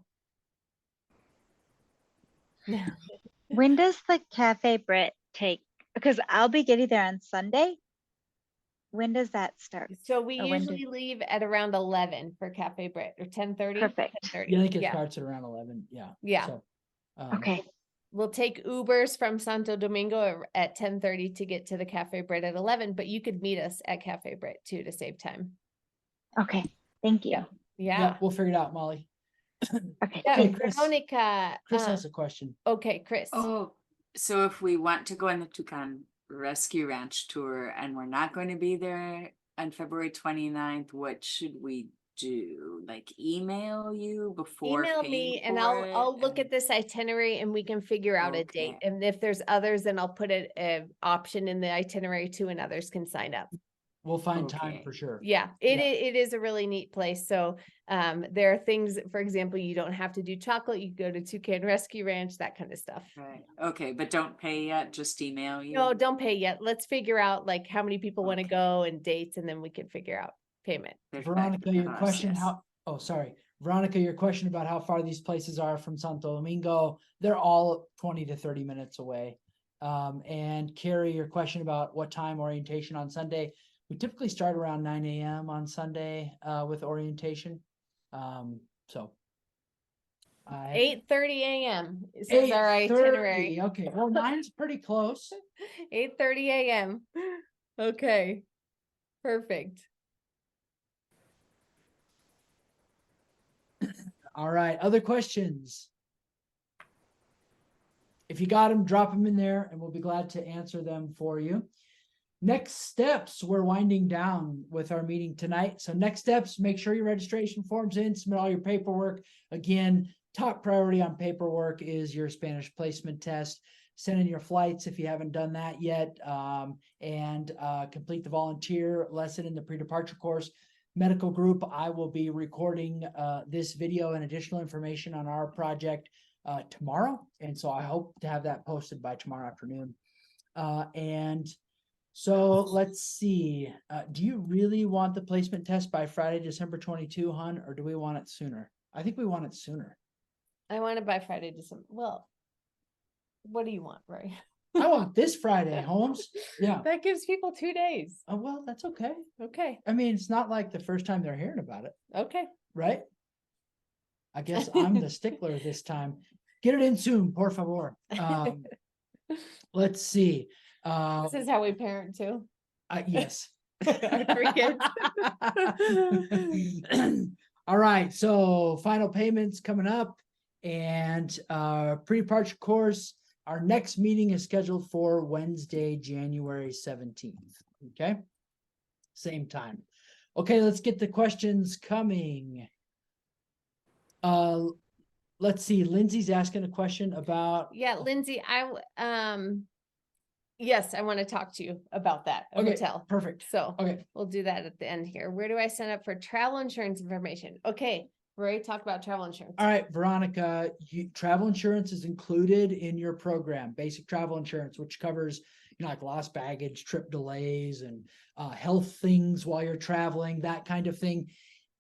When does the Cafe Brit take? Because I'll be getting there on Sunday. When does that start? So we Or when do- usually leave at around 11 for Cafe Brit, or 10:30. Perfect. 10:30. Yeah, I think it Yeah. starts at around 11. Yeah. Yeah. So, Okay. We'll take Ubers from Santo Domingo at 10:30 to get to the Cafe Brit at 11, but you could meet us at Cafe Brit too to save time. Okay. Thank you. Yeah. yeah, Yeah. we'll figure it out, Molly. Okay. Yeah, Okay, Chris. Veronica. Chris has a question. Okay, Chris. Oh, so if we want to go on the Toucan Rescue Ranch tour and we're not going to be there on February 29th, what should we do? Like email you before Email paying me and for I'll it? look at this itinerary and we can figure out a date. Okay. And if there's others, then I'll put an option in the itinerary too, and others can sign up. We'll find time Okay. for sure. Yeah, Yeah. it is a really neat place. So there are things, for example, you don't have to do chocolate. You go to Toucan Rescue Ranch, that kind of stuff. Right. Okay, but don't pay yet, just email you. No, don't pay yet. Let's figure out like how many people want to Okay. go and dates, and then we can figure out payment. There's Veronica, back your costs, question, yes. oh, sorry. Veronica, your question about how far these places are from Santo Domingo, they're all 20 to 30 minutes away. And Carrie, your question about what time orientation on Sunday, we typically start around 9 a.m. on Sunday with orientation. So. 8:30 a.m. says our 8:30, itinerary. okay, well, 9's pretty close. 8:30 a.m. Okay, perfect. All right, other questions? If you got them, drop them in there and we'll be glad to answer them for you. Next steps, we're winding down with our meeting tonight. So next steps, make sure your registration form's in, submit all your paperwork. Again, top priority on paperwork is your Spanish placement test. Send in your flights if you haven't done that yet, and complete the volunteer lesson in the pre-departure course. Medical group, I will be recording this video and additional information on our project tomorrow. And so I hope to have that posted by tomorrow afternoon. And so let's see, do you really want the placement test by Friday, December 22, hon, or do we want it sooner? I think we want it sooner. I want it by Friday, December. Well, what do you want, Ray? I want this Friday, Holmes. Yeah. That gives people 2 days. Oh, well, that's okay. Okay, I mean, it's not like the first time they're hearing about it, okay. right? I guess I'm the stickler this time. Get it in soon, por favor. Let's see. This is how we parent too. Yes. Our 3 kids. All right, so final payments coming up and pre-departure course. Our next meeting is scheduled for Wednesday, January 17th. Okay, same time. Okay, let's get the questions coming. Let's see, Lindsay's asking a question about. Yeah, Lindsay, yes, I want to talk to you about that, a Okay, hotel. perfect. So Okay, we'll do that at the end here. Where do I sign up for travel insurance information? Okay, Roy, talk about travel insurance. all right, Veronica, travel insurance is included in your program, basic travel insurance, which covers, like lost baggage, trip delays, and health things while you're traveling, that kind of thing.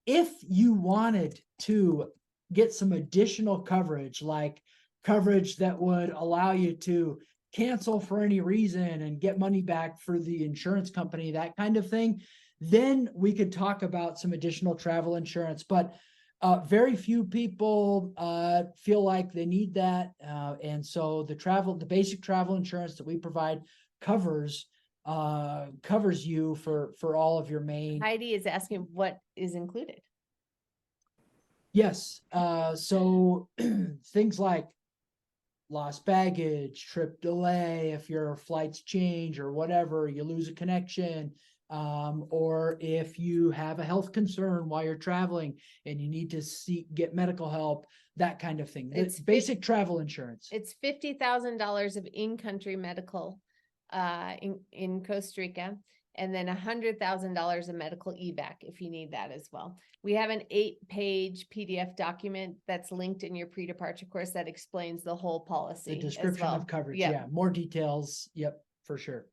If you wanted to get some additional coverage, like coverage that would allow you to cancel for any reason and get money back for the insurance company, that kind of thing, then we could talk about some additional travel insurance. But very few people feel like they need that. And so the basic travel insurance that we provide covers you for all of your main. Heidi is asking what is included. Yes, so things like lost baggage, trip delay, if your flights change or whatever, you lose a connection, or if you have a health concern while you're traveling and you need to get medical help, that kind of thing. It's Basic travel insurance. It's $50,000 of in-country medical in Costa Rica, and then $100,000 of medical evac if you need that as well. We have an 8-page PDF document that's linked in your pre-departure course that explains the whole policy. The description well. of coverage, Yep. yeah, more details, yep, for sure.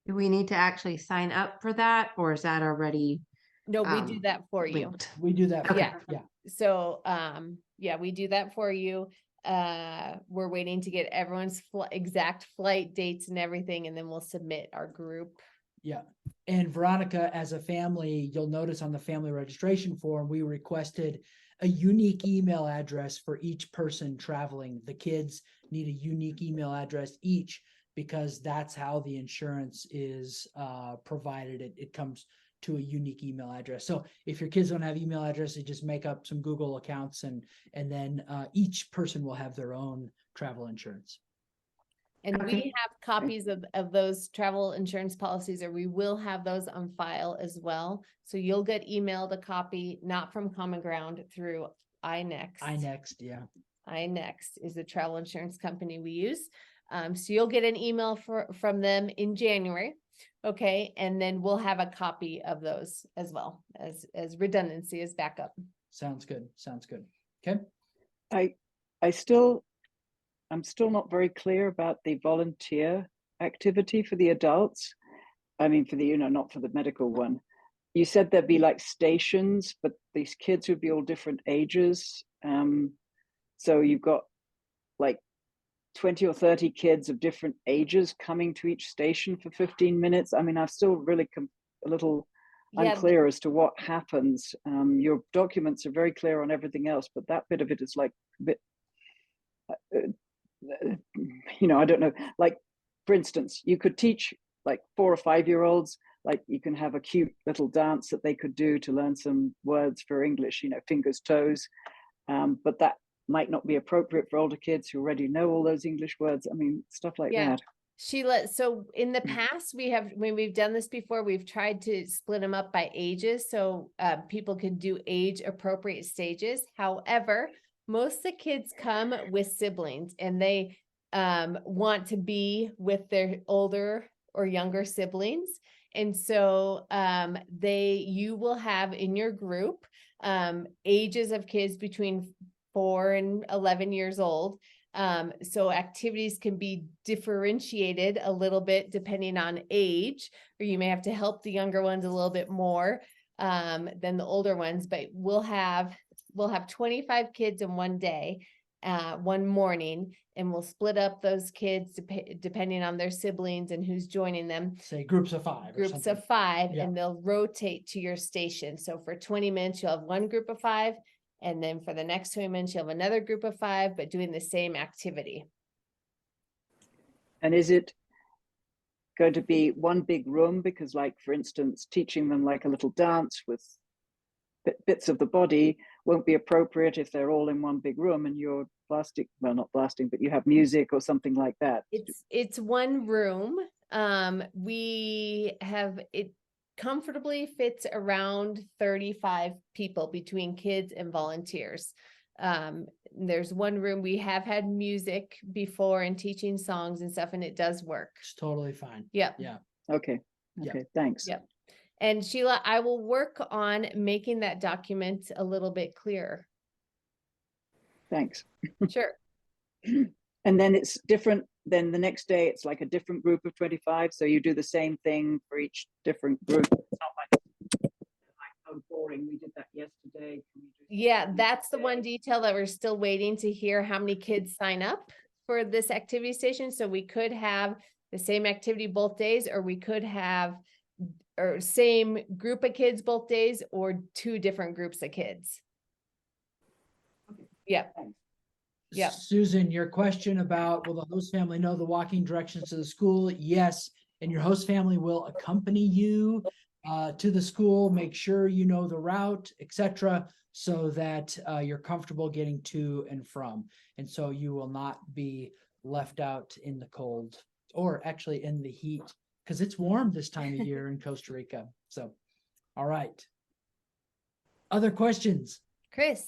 Do we need to actually sign up for that, or is that already No, we do that for you. linked? We do that. for Yeah. you, yeah. So, yeah, we do that for you. We're waiting to get everyone's exact flight dates and everything, and then we'll submit our group. Yeah. And Veronica, as a family, you'll notice on the family registration form, we requested a unique email address for each person traveling. The kids need a unique email address each, because that's how the insurance is provided. It comes to a unique email address. So if your kids don't have email address, they just make up some Google accounts, and then each person will have their own travel insurance. And we Okay. have copies of those travel insurance policies, or we will have those on file as well. So you'll get emailed a copy, not from Common Ground, through iNext. iNext, yeah. iNext is the travel insurance company we use. So you'll get an email from them in January. Okay, and then we'll have a copy of those as well as redundancy, as backup. Sounds good. Sounds good. Okay. I'm still not very clear about the volunteer activity for the adults. I mean, for the, not for the medical one. You said there'd be like stations, but these kids would be all different ages. So you've got like 20 or 30 kids of different ages coming to each station for 15 minutes. I mean, I'm still really a little unclear as to what happens. Your documents are very clear on everything else, but that bit of it is like a bit, I don't know. Like, for instance, you could teach like 4 or 5-year-olds, like you can have a cute little dance that they could do to learn some words for English, fingers, toes. But that might not be appropriate for older kids who already know all those English words. I mean, stuff like that. Sheila, so in the past, when we've done this before, we've tried to split them up by ages, so people could do age appropriate stages. However, most of the kids come with siblings, and they want to be with their older or younger siblings. And so you will have in your group ages of kids between 4 and 11 years old. So activities can be differentiated a little bit depending on age, or you may have to help the younger ones a little bit more than the older ones, but we'll have 25 kids in one day, one morning, and we'll split up those kids depending on their siblings and who's joining them. Say groups of 5. Groups of 5, Yeah. and they'll rotate to your station. So for 20 minutes, you'll have one group of 5. And then for the next 20 minutes, you'll have another group of 5, but doing the same activity. And is it going to be one big room? Because, like, for instance, teaching them like a little dance with bits of the body won't be appropriate if they're all in one big room and you're blasting, well, not blasting, but you have music or something like that. It's one room. It comfortably fits around 35 people between kids and volunteers. There's one room, we have had music before and teaching songs and stuff, and it does work. It's totally fine. Yep. Yeah. Okay. Yeah. Thanks. Yep. And Sheila, I will work on making that document a little bit clearer. Thanks. Sure. And then it's different. Then the next day, it's like a different group of 25. So you do the same thing for each different group. It's not like so boring. We did that yesterday. Yeah, that's the one detail that we're still waiting to hear how many kids sign up for this activity station. So we could have the same activity both days, or we could have same group of kids both days, or 2 different groups of kids. Yeah. Yeah. Susan, your question about, will the host family know the walking directions to the school? Yes. And your host family will accompany you to the school, make sure you know the route, etc., so that you're comfortable getting to and from. And so you will not be left out in the cold, or actually in the heat, because it's warm this time of year in Costa Rica. So, all right. Other questions? Chris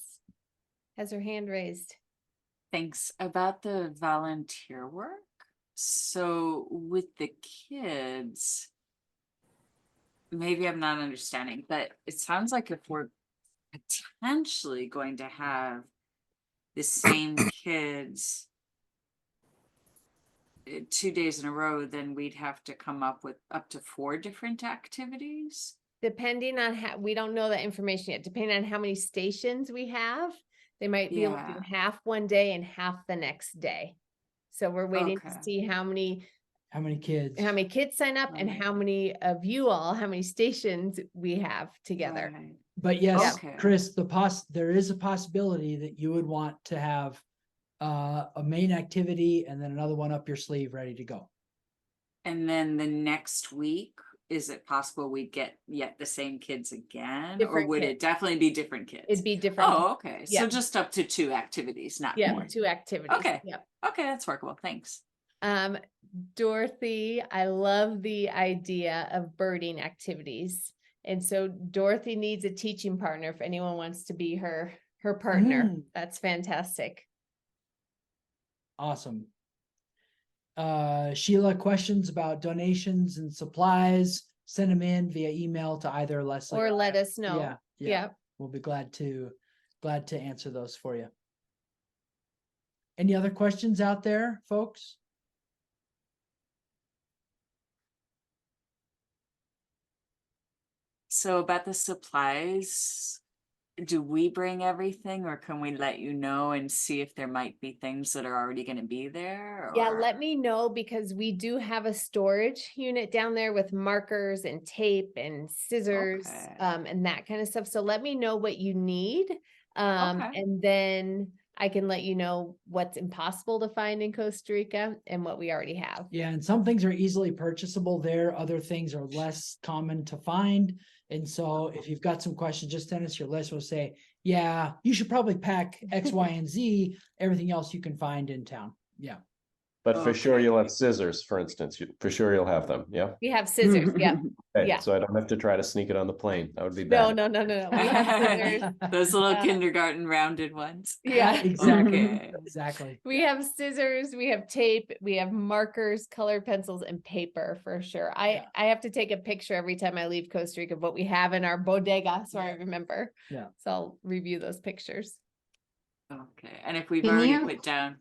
has her hand raised. Thanks. About the volunteer work. So with the kids, maybe I'm not understanding, but it sounds like if we're potentially going to have the same kids 2 days in a row, then we'd have to come up with up to 4 different activities. Depending on how, we don't know that information yet, depending on how many stations we have, they might be able to do Yeah. half one day and half the next day. So we're waiting Okay. to see how many kids sign up and Right. how many of you all, how many stations we have together. Right. But yes, Okay. Chris, there is a possibility that you would want to have a main activity and then another one up your sleeve ready to go. And then the next week, is it possible we get yet the same kids again? Or Different would kids. it definitely be different kids? It'd be different. Oh, okay. Yeah. So just up to 2 activities, not Yeah, more. 2 activities. Okay. Yep. Okay, that's workable. Thanks. Dorothy, I love the idea of birding activities. And so Dorothy needs a teaching partner if anyone wants to be her partner. That's fantastic. Awesome. Sheila, questions about donations and supplies, send them in via email to either Leslie Or let us know. Yeah. Yep. We'll be glad to answer those for you. Any other questions out there, folks? So about the supplies, do we bring everything, or can we let you know and see if there might be things that are already going to be there? Yeah, or- let me know, because we do have a storage unit down there with markers and tape and scissors, Okay. and that kind of stuff. So let me know what you need. Okay. And then I can let you know what's impossible to find in Costa Rica and what we already have. Yeah, and some things are easily purchasable there. Other things are less common to find. And so if you've got some questions, just send us your list. We'll say, yeah, you should probably pack X, Y, and Z. Everything else you can find in town. Yeah. But for sure, Okay. you'll have scissors, for instance. For sure, you'll have them. Yeah. We have scissors. Yeah. Okay, Yeah. so I don't have to try to sneak it on the plane. That would be No, bad. no. We have scissors. Those little Uh, kindergarten rounded ones. Yeah. Exactly. Okay. Exactly. We have scissors, we have tape, we have markers, colored pencils, and paper for sure. Yeah. I have to take a picture every time I leave Costa Rica of what we have in our bodega, so I remember. Yeah. So I'll review those pictures. Okay. And if we've Can already you- put down,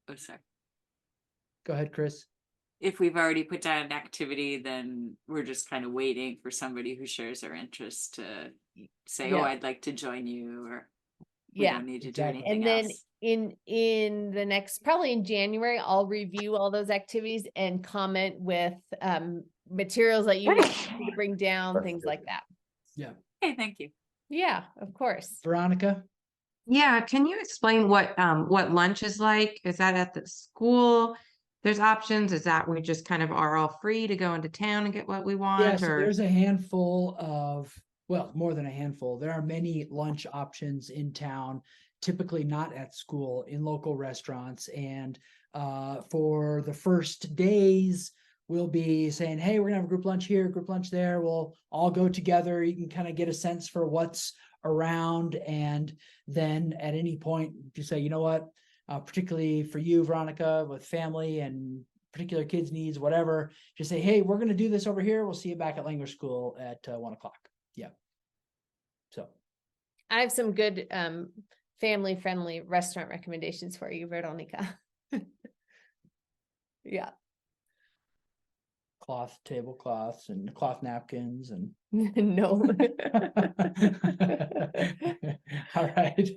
oh, sorry. Go ahead, Chris. If we've already put down an activity, then we're just kind of waiting for somebody who shares their interest to say, Yeah. oh, I'd like to join you, or we Yeah. don't need to exactly. do anything And then else. in the next, probably in January, I'll review all those activities and comment with materials that you need to bring down, things like that. Yeah. Okay, thank you. Yeah, of course. Veronica? Yeah, can you explain what lunch is like? Is that at the school? There's options. Is that we just kind of are all free to go into town and get what we Yeah, want? so Or there's a handful of, well, more than a handful. There are many lunch options in town, typically not at school, in local restaurants. And for the first days, we'll be saying, hey, we're gonna have a group lunch here, group lunch there. We'll all go together. You can kind of get a sense for what's around. And then at any point, you say, you know what, particularly for you, Veronica, with family and particular kids' needs, whatever, just say, hey, we're going to do this over here. We'll see you back at language school at 1:00. Yeah. So. I have some good family-friendly restaurant recommendations for you, Veronica. Yeah. Cloth tablecloths and cloth napkins and No. all right.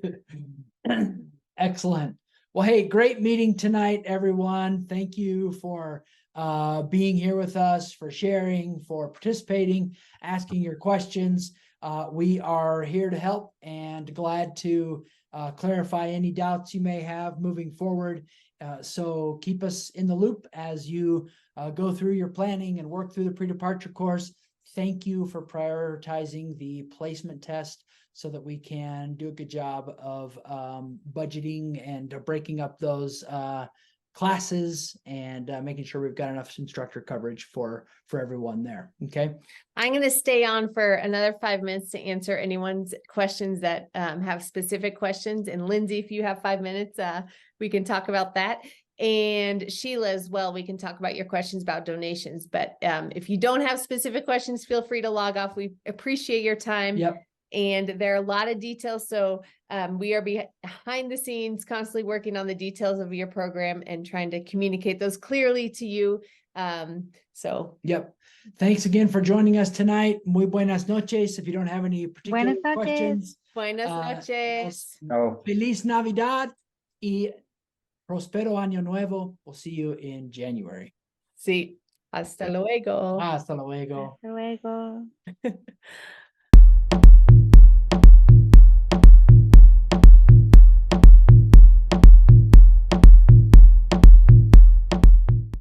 Excellent. Well, hey, great meeting tonight, everyone. Thank you for being here with us, for sharing, for participating, asking your questions. We are here to help and glad to clarify any doubts you may have moving forward. So keep us in the loop as you go through your planning and work through the pre-departure course. thank you for prioritizing the placement test so that we can do a good job of budgeting and breaking up those classes and making sure we've got enough instructor coverage for everyone there. Okay. I'm going to stay on for another 5 minutes to answer anyone's questions that have specific questions. And Lindsay, if you have 5 minutes, we can talk about that. And Sheila as well, we can talk about your questions about donations. But if you don't have specific questions, feel free to log off. We appreciate your time. Yep. And there are a lot of details. So we are behind the scenes, constantly working on the details of your program and trying to communicate those clearly to you. Yep. Thanks again for joining us tonight. Muy buenas noches. If you don't have any particular Buenas noches. questions, Buenas noches. Oh, Feliz Navidad y Prospero Año Nuevo. We'll see you in January. Sí. Hasta luego. Hasta luego. Hasta luego.